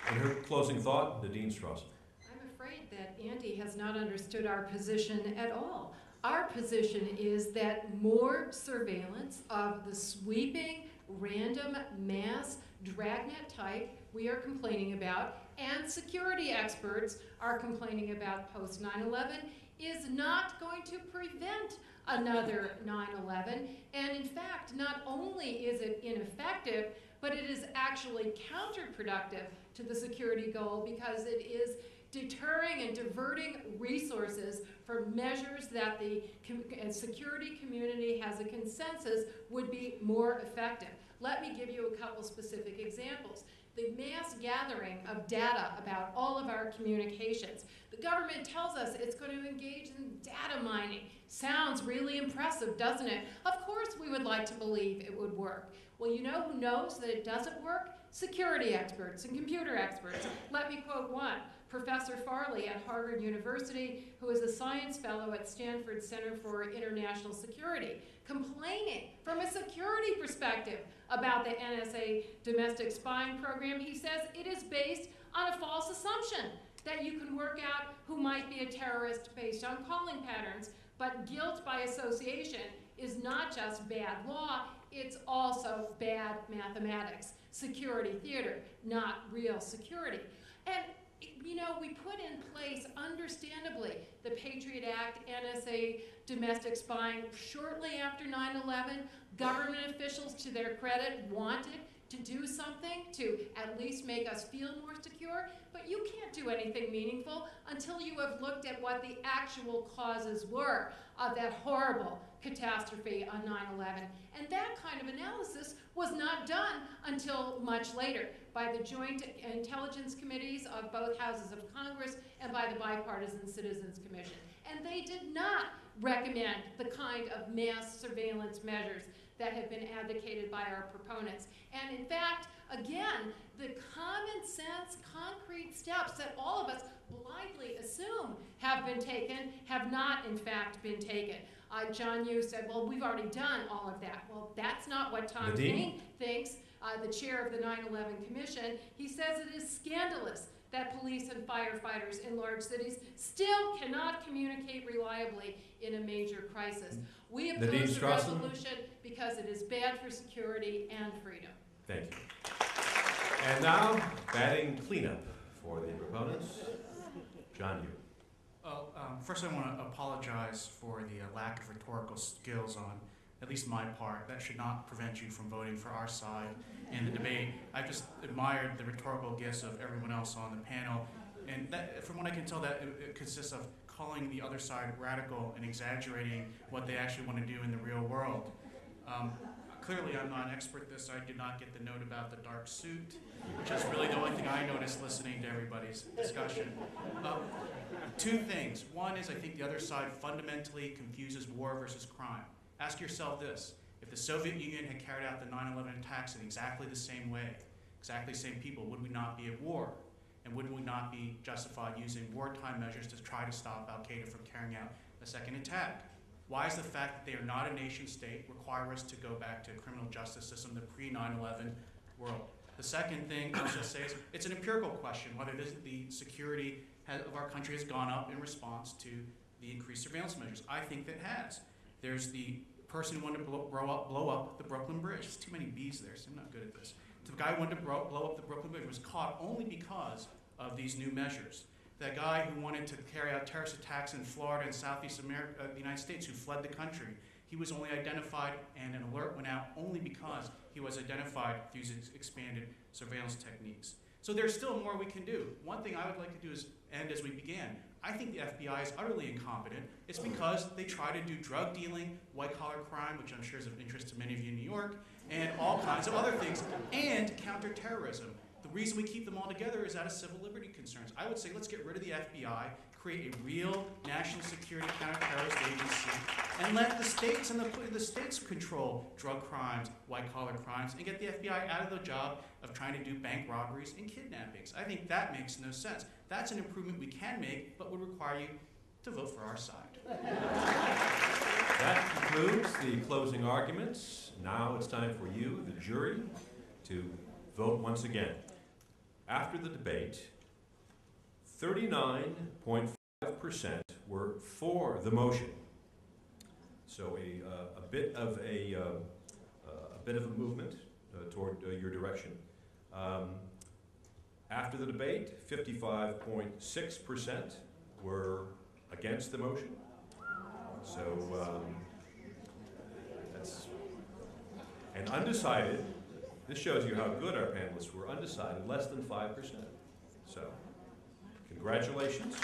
In her closing thought, Nadine Strauss. I'm afraid that Andy has not understood our position at all. Our position is that more surveillance of the sweeping, random, mass, dragnet type we are complaining about, and security experts are complaining about post 9/11, is not going to prevent another 9/11. And in fact, not only is it ineffective, but it is actually counterproductive to the security goal because it is deterring and diverting resources for measures that the security community has a consensus would be more effective. Let me give you a couple specific examples. The mass gathering of data about all of our communications. The government tells us it's going to engage in data mining. Sounds really impressive, doesn't it? Of course we would like to believe it would work. Well, you know who knows that it doesn't work? Security experts and computer experts. Let me quote one. Professor Farley at Harvard University, who is a science fellow at Stanford Center for International Security, complaining from a security perspective about the NSA domestic spying program. He says it is based on a false assumption that you can work out who might be a terrorist based on calling patterns, but guilt by association is not just bad law, it's also bad mathematics. Security theater, not real security. And you know, we put in place, understandably, the Patriot Act, NSA domestic spying shortly after 9/11. Government officials, to their credit, wanted to do something to at least make us feel more secure, but you can't do anything meaningful until you have looked at what the actual causes were of that horrible catastrophe on 9/11. And that kind of analysis was not done until much later by the Joint Intelligence Committees of both houses of Congress and by the Bipartisan Citizens Commission. And they did not recommend the kind of mass surveillance measures that have been advocated by our proponents. And in fact, again, the common sense, concrete steps that all of us blindly assume have been taken have not, in fact, been taken. John Yoo said, well, we've already done all of that. Well, that's not what Tom King thinks, the chair of the 9/11 Commission. He says it is scandalous that police and firefighters in large cities still cannot communicate reliably in a major crisis. We oppose the resolution because it is bad for security and freedom. Thank you. And now, batting cleanup for the proponents, John Yoo. First I want to apologize for the lack of rhetorical skills on at least my part. That should not prevent you from voting for our side in the debate. I just admired the rhetorical gifts of everyone else on the panel, and that, from what I can tell, that it consists of calling the other side radical and exaggerating what they actually want to do in the real world. Clearly, I'm not an expert at this. I did not get the note about the dark suit, which is really the only thing I noticed listening to everybody's discussion. Two things. One is I think the other side fundamentally confuses war versus crime. Ask yourself this. If the Soviet Union had carried out the 9/11 attacks in exactly the same way, exactly the same people, would we not be at war? And would we not be justified using wartime measures to try to stop Al-Qaeda from carrying out a second attack? Why is the fact that they are not a nation state require us to go back to a criminal justice system, the pre-9/11 world? The second thing I'll just say is it's an empirical question whether the security of our country has gone up in response to the increased surveillance measures. I think that it has. There's the person who wanted to blow up the Brooklyn Bridge. There's too many B's there, so I'm not good at this. The guy who wanted to blow up the Brooklyn Bridge was caught only because of these new measures. That guy who wanted to carry out terrorist attacks in Florida and Southeast America, the United States, who fled the country, he was only identified and an alert went out only because he was identified through these expanded surveillance techniques. So there's still more we can do. One thing I would like to do is end as we began. I think the FBI is utterly incompetent. It's because they try to do drug dealing, white-collar crime, which I'm sure is of interest to many of you in New York, and all kinds of other things, and counterterrorism. The reason we keep them all together is out of civil liberty concerns. I would say let's get rid of the FBI, create a real national security counterterrorist agency, and let the states and the states control drug crimes, white-collar crimes, and get the FBI out of the job of trying to do bank robberies and kidnappings. I think that makes no sense. That's an improvement we can make, but would require you to vote for our side. That concludes the closing arguments. Now it's time for you, the jury, to vote once again. after the debate, 39.5% were for the motion. So a bit of a movement toward your direction. After the debate, 55.6% were against the motion. So and undecided. This shows you how good our panelists were. Undecided, less than 5%. So, congratulations.